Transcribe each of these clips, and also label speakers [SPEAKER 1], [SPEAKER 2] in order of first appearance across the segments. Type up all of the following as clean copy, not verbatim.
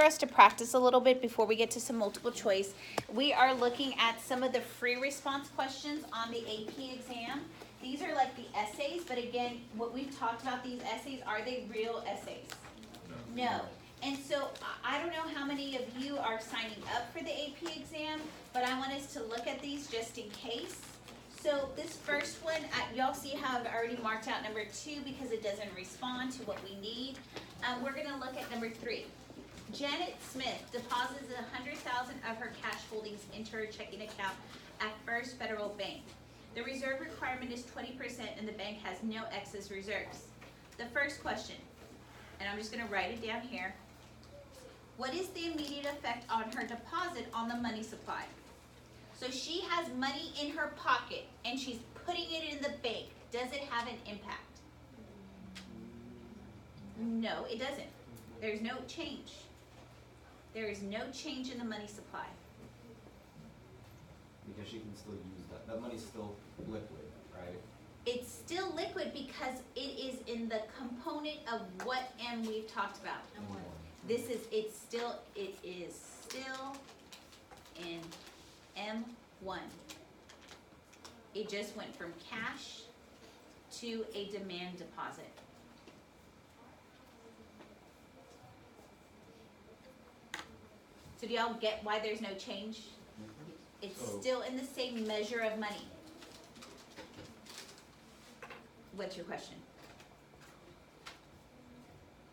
[SPEAKER 1] us to practice a little bit before we get to some multiple choice. We are looking at some of the free response questions on the AP exam. These are like the essays, but again, what we've talked about these essays, are they real essays? No. And so I don't know how many of you are signing up for the AP exam, but I want us to look at these just in case. So this first one, y'all see how I've already marked out number 2 because it doesn't respond to what we need. We're gonna look at number 3. Janet Smith deposits $100,000 of her cash holdings into her checking account at First Federal Bank. The reserve requirement is 20% and the bank has no excess reserves. The first question, and I'm just gonna write it down here. What is the immediate effect on her deposit on the money supply? So she has money in her pocket and she's putting it in the bank. Does it have an impact? No, it doesn't. There's no change. There is no change in the money supply.
[SPEAKER 2] Because she can still use that. That money's still liquid, right?
[SPEAKER 1] It's still liquid because it is in the component of what M we've talked about. This is, it is still in M1. It just went from cash to a demand deposit. So do y'all get why there's no change? It's still in the same measure of money. What's your question?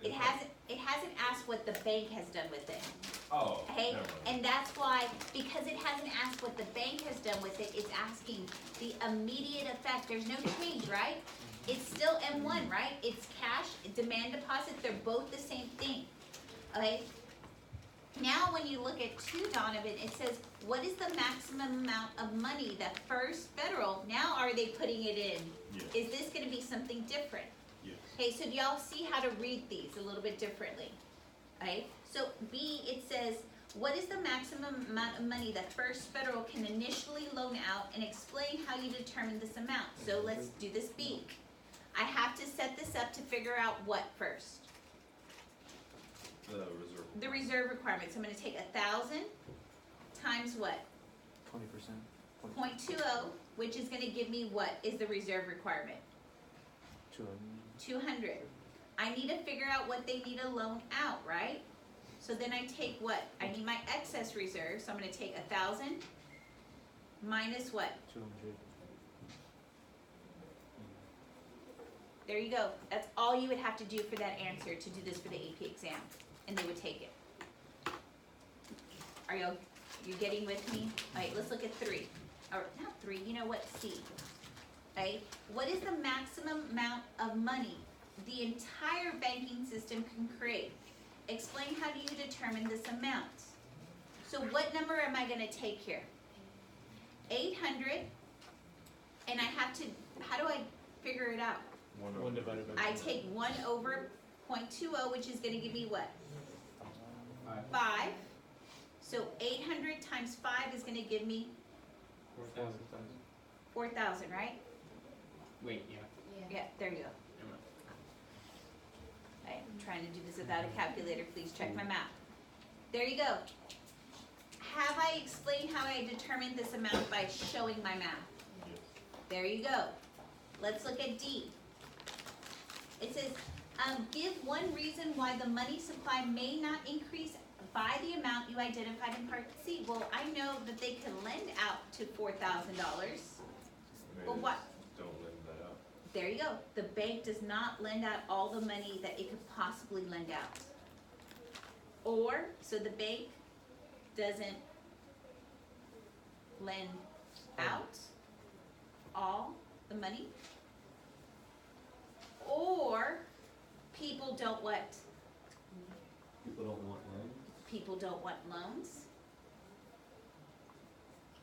[SPEAKER 1] It hasn't asked what the bank has done with it.
[SPEAKER 3] Oh.
[SPEAKER 1] Okay, and that's why, because it hasn't asked what the bank has done with it, it's asking the immediate effect. There's no change, right? It's still M1, right? It's cash, demand deposit, they're both the same thing. Okay? Now when you look at 2, Donovan, it says, what is the maximum amount of money that First Federal, now are they putting it in?
[SPEAKER 3] Yes.
[SPEAKER 1] Is this gonna be something different?
[SPEAKER 3] Yes.
[SPEAKER 1] Okay, so do y'all see how to read these a little bit differently? Okay, so B, it says, what is the maximum amount of money that First Federal can initially loan out, and explain how you determine this amount? So let's do this B. I have to set this up to figure out what first?
[SPEAKER 3] The reserve.
[SPEAKER 1] The reserve requirement. So I'm gonna take 1,000 times what?
[SPEAKER 4] 20%.
[SPEAKER 1] 0.20, which is gonna give me what is the reserve requirement? 200. I need to figure out what they need to loan out, right? So then I take what? I need my excess reserve, so I'm gonna take 1,000 minus what?
[SPEAKER 4] 200.
[SPEAKER 1] There you go. That's all you would have to do for that answer to do this for the AP exam, and they would take it. Are you getting with me? All right, let's look at 3. Or not 3, you know what, C. Okay, what is the maximum amount of money the entire banking system can create? Explain how do you determine this amount? So what number am I gonna take here? 800, and I have to, how do I figure it out?
[SPEAKER 4] 1 divided by 2.
[SPEAKER 1] I take 1 over 0.20, which is gonna give me what? 5. So 800 times 5 is gonna give me
[SPEAKER 4] 4,000.
[SPEAKER 1] 4,000, right?
[SPEAKER 5] Wait, yeah.
[SPEAKER 1] Yeah, there you go. I'm trying to do this without a calculator, please check my math. There you go. Have I explained how I determined this amount by showing my math? There you go. Let's look at D. It says, give one reason why the money supply may not increase by the amount you identified in part C. Well, I know that they can lend out to $4,000. But what?
[SPEAKER 3] Don't lend that out.
[SPEAKER 1] There you go. The bank does not lend out all the money that it could possibly lend out. Or, so the bank doesn't lend out all the money. Or, people don't what?
[SPEAKER 2] People don't want loans,
[SPEAKER 1] People don't want loans.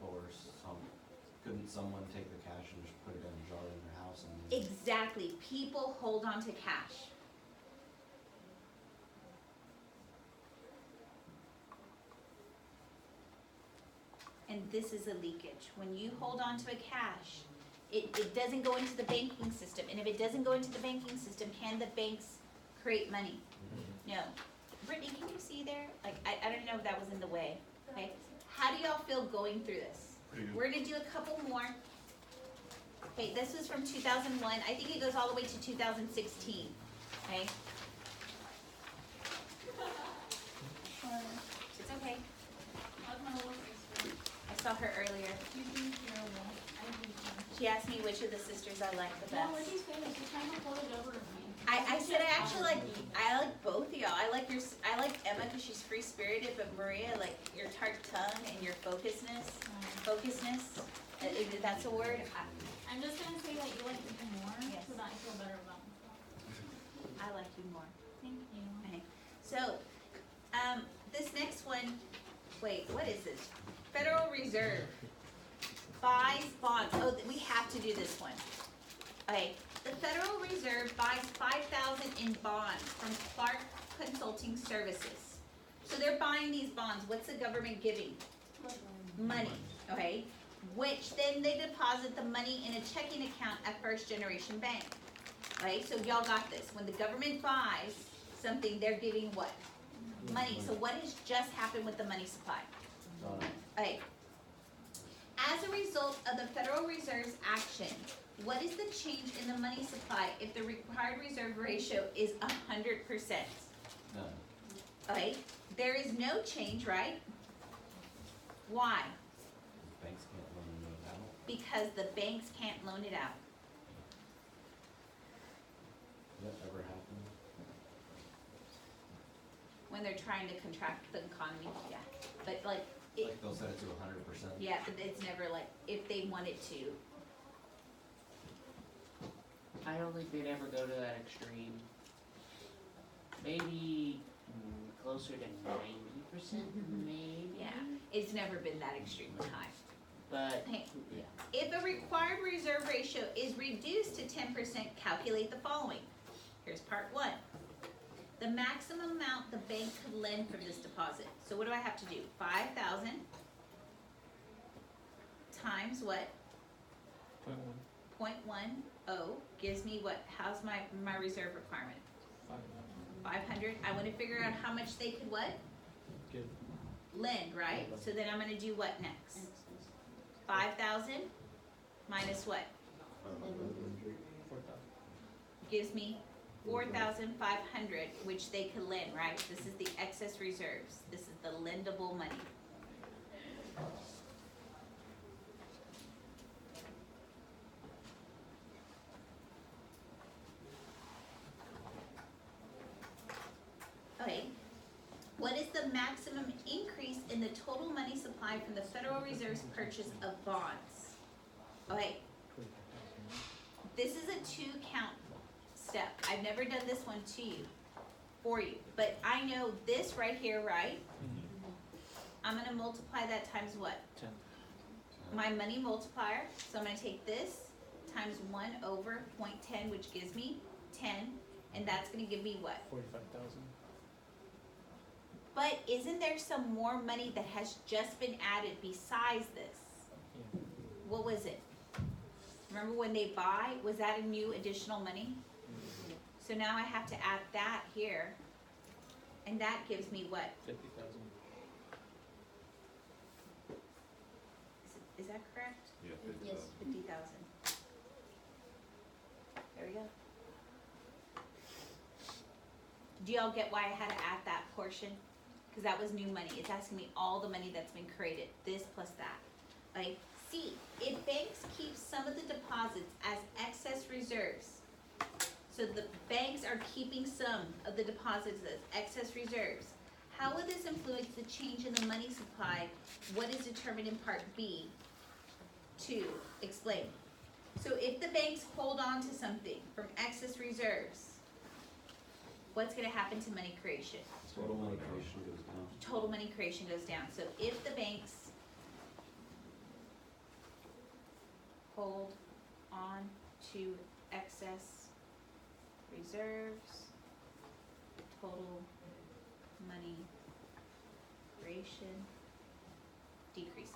[SPEAKER 2] or couldn't someone take the cash and just put it in a jar in their house and?
[SPEAKER 1] Exactly. People hold on to cash. And this is a leakage. When you hold on to a cash, it doesn't go into the banking system. And if it doesn't go into the banking system, can the banks create money? No. Brittany, can you see there? Like, feel going through this?
[SPEAKER 3] Pretty good.
[SPEAKER 1] We're gonna do a couple more. Okay, this is from 2001. I think it goes all the way to 2016. Okay. It's okay. I saw her earlier. She asked me which of the sisters I like the best. I said I like both of y'all. I like Emma because she's free spirited, but Maria, like your tart tongue and your focusedness. If that's a word.
[SPEAKER 6] I'm just gonna say that you like me more,
[SPEAKER 1] Yes.
[SPEAKER 6] so that I feel better about myself.
[SPEAKER 1] I like you more.
[SPEAKER 6] Thank you.
[SPEAKER 1] Okay. So, this next one, wait, what is this? Federal Reserve buys bonds. Oh, we have to do this one. Okay. The Federal Reserve buys 5,000 in bonds from Clark Consulting Services. So they're buying these bonds. What's the government giving? Money. Okay. Which then they deposit the money in a checking account at First Generation Bank. Okay, so y'all got this. When the government buys something, they're giving what? Money. So what has just happened with the money supply? Okay. As a result of the Federal Reserve's action, what is the change in the money supply if the required reserve ratio is 100%?
[SPEAKER 2] None.
[SPEAKER 1] Okay, there is no change, right? Why?
[SPEAKER 2] Banks can't loan it out.
[SPEAKER 1] Because the banks can't loan it out.
[SPEAKER 2] Does that ever happen?
[SPEAKER 1] When they're trying to contract the economy, yeah. But like, it,
[SPEAKER 2] Like they'll set it to 100%?
[SPEAKER 1] yeah, but it's never like, if they wanted to.
[SPEAKER 5] I don't think they'd ever go to that extreme. Maybe closer to 90%, maybe.
[SPEAKER 1] Yeah, it's never been that extremely high.
[SPEAKER 5] But
[SPEAKER 1] Hey,
[SPEAKER 5] yeah,
[SPEAKER 1] if a required reserve ratio is reduced to 10%, calculate the following. Here's part one. The maximum amount the bank could lend from this deposit. So what do I have to do? 5,000 times what?
[SPEAKER 4] 0.1,
[SPEAKER 1] 0.10 gives me what? How's my reserve requirement?
[SPEAKER 4] 5,
[SPEAKER 1] 500. I want to figure out how much they could what?
[SPEAKER 4] give,
[SPEAKER 1] Lend, right? So then I'm going to do what next? 5,000 minus what?
[SPEAKER 4] 4,000.
[SPEAKER 1] Gives me 4,500, which they could lend, right? This is the excess reserves. This is the lendable money. Okay. What is the maximum increase in the total money supply from the Federal Reserve's purchase of bonds? Okay, this is a 2-count step. I've never done this one to you, for you, but I know this right here, right? I'm gonna multiply that times what?
[SPEAKER 4] 10.
[SPEAKER 1] My money multiplier, so I'm gonna take this times 1 over 0.10, which gives me 10, and that's gonna give me what?
[SPEAKER 4] 45,000.
[SPEAKER 1] But isn't there some more money that has just been added besides this?
[SPEAKER 4] Yeah.
[SPEAKER 1] What was it? Remember when they buy, was that a new additional money? So now I have to add that here, and that gives me what?
[SPEAKER 4] 50,000.
[SPEAKER 1] Is that correct?
[SPEAKER 3] Yeah,
[SPEAKER 6] Yes.
[SPEAKER 1] 50,000. There we go. Do y'all get why I had to add that portion? Because that was new money. It's asking me all the money that's been created, this plus that. Like, C, if banks keep some of the deposits as excess reserves, so the banks are keeping some of the deposits as excess reserves, how would this influence the change in the money supply? What is determined in part B? 2, explain. So if the banks hold on to something from excess reserves, what's gonna happen to money creation?
[SPEAKER 2] Total money creation goes down.
[SPEAKER 1] Total money creation goes down. So if the banks hold on to excess reserves, total money creation decreases.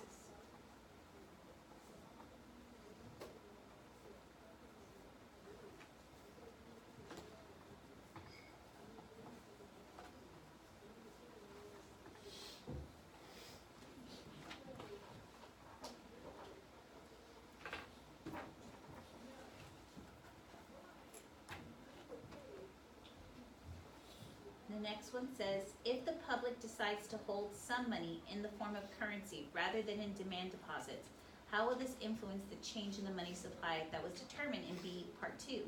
[SPEAKER 1] next one says, if the public decides to hold some money in the form of currency rather than in demand deposits, how will this influence the change in the money supply that was determined in B part 2?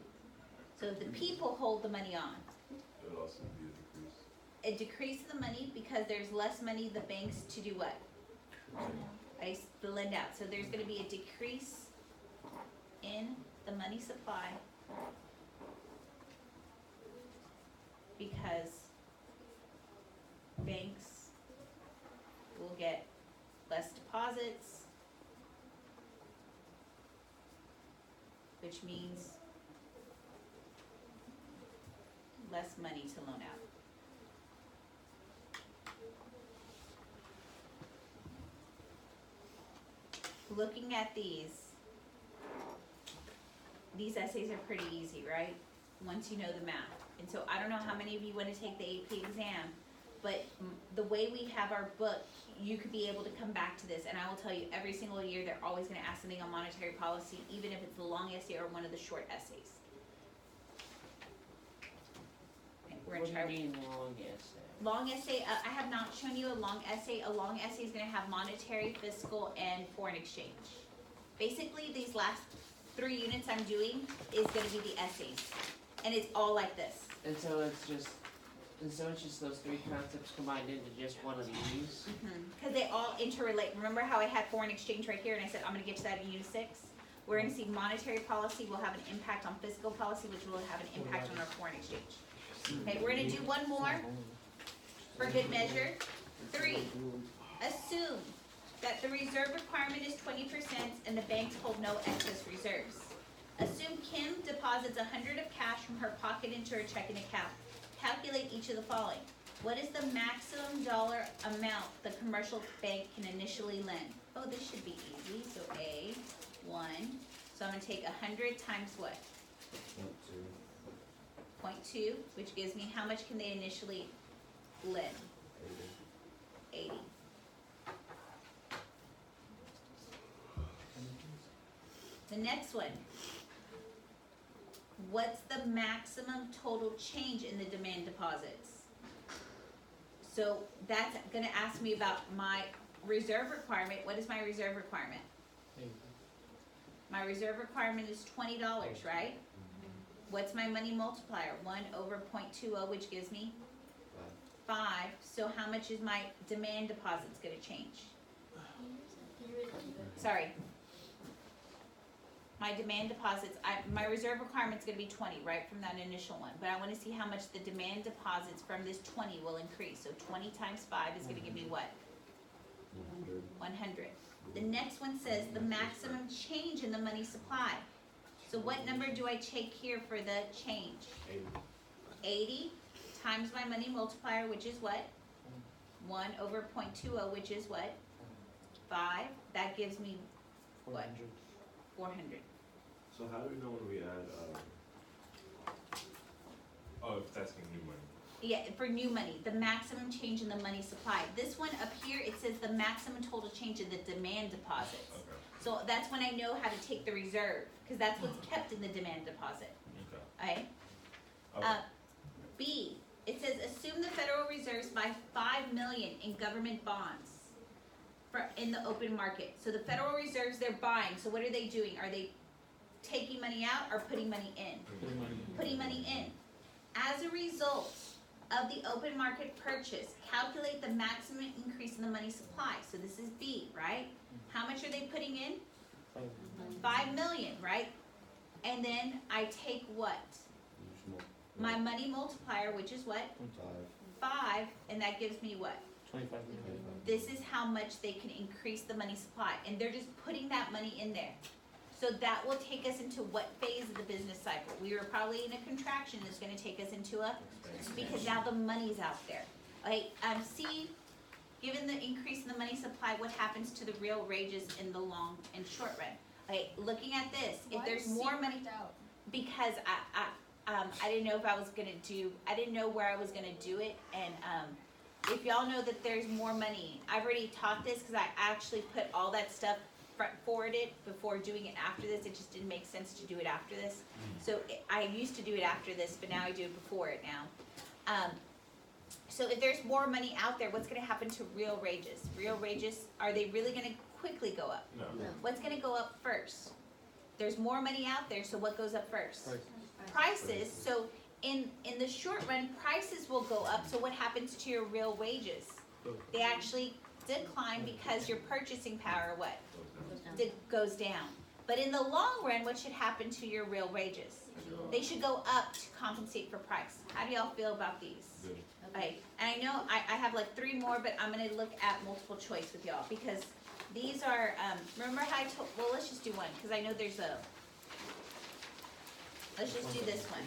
[SPEAKER 1] So if the people hold the money on,
[SPEAKER 3] It would also be a decrease.
[SPEAKER 1] it decreases the money because there's less money the banks to do what? To lend out. So there's gonna be a decrease in the money supply because banks will get less deposits, which means less money to loan out. Looking at these essays are pretty easy, right? Once you know the math. And so I don't know how many of you want to take the AP exam, but the way we have our book, you could be able to come back to this. And I will tell you, every single year, they're always going to ask something on monetary policy, even if it's the long essay or one of the short essays. Okay, we're
[SPEAKER 5] What
[SPEAKER 1] gonna
[SPEAKER 5] do you
[SPEAKER 1] try.
[SPEAKER 5] mean long essay?
[SPEAKER 1] Long essay, I have not shown you a long essay. A long essay is gonna have monetary, fiscal, and foreign exchange. Basically, these last 3 units I'm doing is gonna be the essays. And it's all like this.
[SPEAKER 5] And so it's just those three concepts combined into just one of these?
[SPEAKER 1] Cause they all interrelate. Remember how I had foreign exchange right here and I said, I'm gonna get to that in unit 6? We're gonna see monetary policy will have an impact on fiscal policy, which will have an impact on our foreign exchange. Okay, we're gonna do one more. For good measure. 3, assume that the reserve requirement is 20% and the banks hold no excess reserves. Assume Kim deposits 100 of cash from her pocket into her checking account. Calculate each of the following. What is the maximum dollar amount the commercial bank can initially lend? Oh, this should be easy. So A, 1. So I'm gonna take 100 times what? 0.2, which gives me how much can they initially lend? 80. The next one. What's the maximum total change in the demand deposits? So that's gonna ask me about my reserve requirement. What is my reserve requirement? My reserve requirement is $20, right? What's my money multiplier? 1 over 0.20, which gives me 5. So how much is my demand deposits gonna change? Sorry. My demand deposits, my reserve requirement's gonna be 20, right, from that initial one. But I wanna see how much the demand deposits from this 20 will increase. So 20 times 5 is gonna give me what? 100. The next one says the maximum change in the money supply. So what number do I take here for the change? 80 times my money multiplier, which is what? 1 over 0.20, which is what? 5. That gives me what? 400.
[SPEAKER 3] So how do we know when we add, oh, if it's asking new money?
[SPEAKER 1] Yeah, for new money, the maximum change in the money supply. This one up here, it says the maximum total change in the demand deposits.
[SPEAKER 3] Okay,
[SPEAKER 1] So that's when I know how to take the reserve, because that's what's kept in the demand deposit,
[SPEAKER 3] okay.
[SPEAKER 1] okay? B, it says assume the Federal Reserves buy 5 million in government bonds in the open market. So the Federal Reserves, they're buying, so what are they doing? Are they taking money out or putting money in? Putting money in. As a result of the open market purchase, calculate the maximum increase in the money supply. So this is B, right? How much are they putting in? 5 million, right? And then I take what? My money multiplier, which is what? 5, and that gives me what?
[SPEAKER 4] 25
[SPEAKER 1] This is how much they can increase the money supply, and they're just putting that money in there. So that will take us into what phase of the business cycle? We were probably in a contraction that's gonna take us into a, because now the money's out there. Okay, C, given the increase in the money supply, what happens to the real wages in the long and short run? Okay, looking at this, if there's more money, because I didn't know if I was gonna do, I didn't know where I was gonna do it, and if y'all know that there's more money, I've already taught this because I actually put all that stuff forwarded before doing it after this. It just didn't make sense to do it after this. So I used to do it after this, but now I do it before it now. So if there's more money out there, what's gonna happen to real wages? Real wages, are they really gonna quickly go up?
[SPEAKER 3] No.
[SPEAKER 1] What's gonna go up first? There's more money out there, so what goes up first?
[SPEAKER 4] Price.
[SPEAKER 1] Prices, so in the short run, prices will go up, so what happens to your real wages? They actually decline because your purchasing power, what? Goes down. But in the long run, what should happen to your real wages? They should go up to compensate for price. How do y'all feel about these?
[SPEAKER 3] Good.
[SPEAKER 1] Okay, and I know I have like 3 more, but I'm gonna look at multiple choice with y'all, because these are, remember how I told, well, let's just do one, because I know there's a, let's just do this one.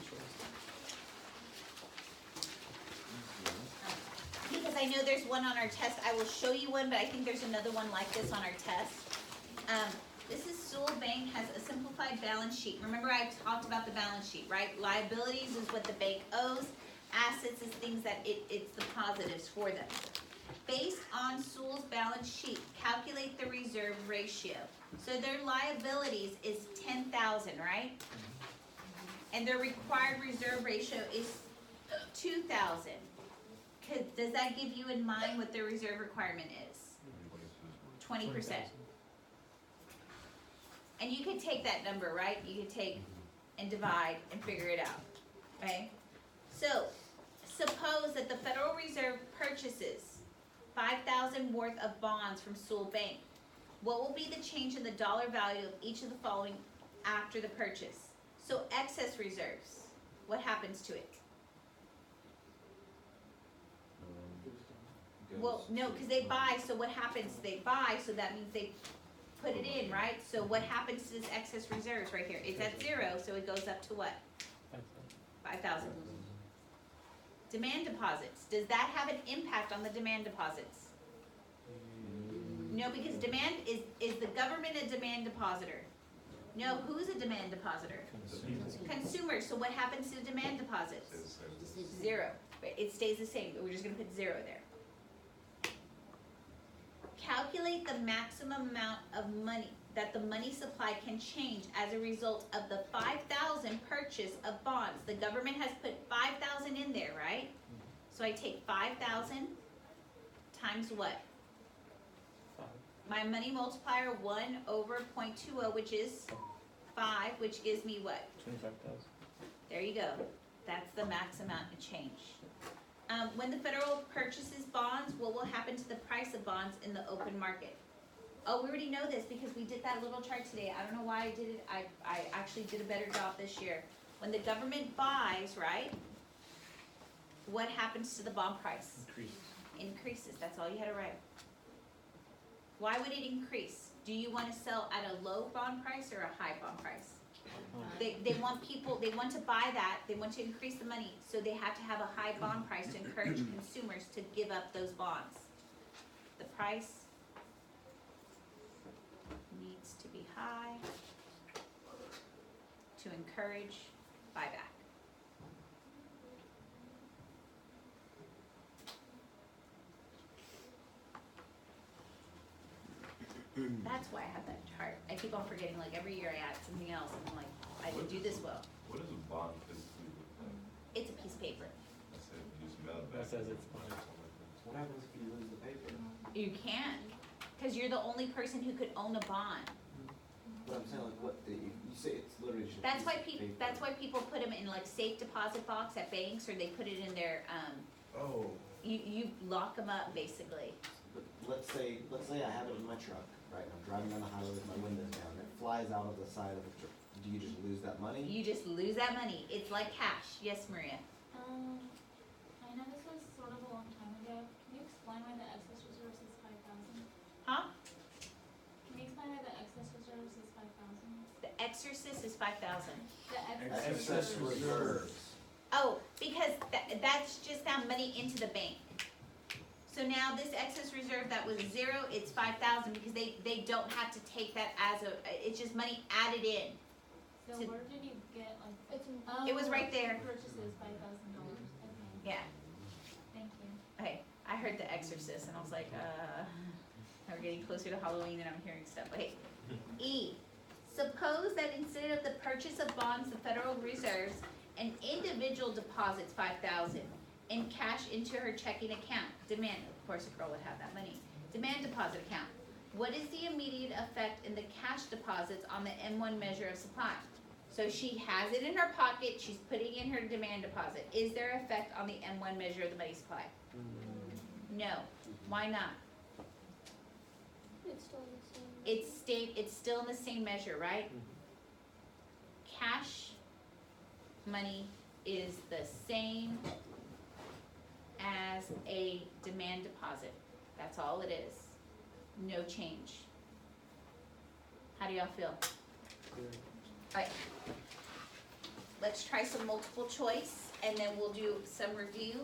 [SPEAKER 1] Because I know there's one on our test, I will show you one, but I think there's another one like this on our test. This is Sewell Bank has a simplified balance sheet. Remember I talked about the balance sheet, right? Liabilities is what the bank owes, assets is things that it's the positives for them. Based on Sewell's balance sheet, calculate the reserve ratio. So their liabilities is 10,000, right? And their required reserve ratio is 2,000. Does that give you in mind what their reserve requirement is? 20%. And you can take that number, right? You can take and divide and figure it out, okay? So, suppose that the Federal Reserve purchases 5,000 worth of bonds from Sewell Bank. What will be the change in the dollar value of each of the following after the purchase? So, excess reserves, what happens to it? Well, no, because they buy, so what happens? They buy, so that means they put it in, right? So what happens to this excess reserves right here? It's at 0, so it goes up to what? 5,000. Demand deposits. Does that have an impact on the demand deposits? No, because demand is the government a demand depositor? No, who's a demand depositor? Consumers. So what happens to demand deposits? 0. It stays the same. We're just going to put 0 there. Calculate the maximum amount of money that the money supply can change as a result of the 5,000 purchase of bonds. The government has put 5,000 in there, right? So I take 5,000 times what? My money multiplier 1 over 0.20, which is 5, which gives me what?
[SPEAKER 4] 25,000.
[SPEAKER 1] There you go. That's the max amount of change. When the federal purchases bonds, what will happen to the price of bonds in the open market? Oh, we already know this because we did that little chart today. I don't know why I did it. I actually did a better job this year. When the government buys, right? What happens to the bond price? Increases. That's all you had to write. Why would it increase? Do you want to sell at a low bond price or a high bond price? They want people, they want to buy that, they want to increase the money, so they have to have a high bond price to encourage consumers to give up those bonds. The price needs to be high to encourage buyback. That's why I have that chart. I keep on forgetting, like every year I add something else, and I'm like, I didn't do this well.
[SPEAKER 3] What is a bond physically look like?
[SPEAKER 1] It's a piece of paper.
[SPEAKER 3] I said, you just mail it
[SPEAKER 4] That
[SPEAKER 3] back.
[SPEAKER 4] says it's bond.
[SPEAKER 2] What happens if you lose the paper?
[SPEAKER 1] You can, because you're the only person who could own a bond.
[SPEAKER 2] But I'm saying like what, you say it's literally just a
[SPEAKER 1] That's
[SPEAKER 2] piece
[SPEAKER 1] why
[SPEAKER 2] of paper.
[SPEAKER 1] that's why people put them in like safe deposit box at banks, or they put it in their,
[SPEAKER 3] Oh.
[SPEAKER 1] you lock them up basically.
[SPEAKER 2] But let's say I have it in my truck, right, and I'm driving down the highway with my windows down, and it flies out of the side of the truck. Do you just lose that money?
[SPEAKER 1] You just lose that money. It's like cash. Yes, Maria?
[SPEAKER 6] I know this was sort of a long time ago. Can you explain why the excess reserves is 5,000?
[SPEAKER 1] Huh?
[SPEAKER 6] Can you explain why the excess reserves is 5,000?
[SPEAKER 1] The Exorcist is 5,000.
[SPEAKER 6] The
[SPEAKER 2] Excess reserves.
[SPEAKER 1] Oh, because that's just now money into the bank. So now this excess reserve that was 0, it's 5,000 because they don't have to take that as it's just money added in.
[SPEAKER 6] So
[SPEAKER 1] To-
[SPEAKER 6] where did you get like?
[SPEAKER 1] It was right there.
[SPEAKER 6] Purchases $5,000. Okay.
[SPEAKER 1] Yeah.
[SPEAKER 6] Thank you.
[SPEAKER 1] Okay, I heard The Exorcist and I was like, we're getting closer to Halloween and I'm hearing stuff. Okay. E, suppose that instead of the purchase of bonds, the Federal Reserves, an individual deposits 5,000. in cash into her checking account. Demand, of course, a girl would have that money. Demand deposit account. What is the immediate effect in the cash deposits on the M1 measure of supply? So she has it in her pocket, she's putting in her demand deposit. Is there effect on the M1 measure of the money supply? No. Why not?
[SPEAKER 7] It's still the same.
[SPEAKER 1] It's still in the same measure, right? Cash money is the same as a demand deposit. That's all it is. No change. How do y'all feel?
[SPEAKER 4] Good.
[SPEAKER 1] Alright. Let's try some multiple choice and then we'll do some review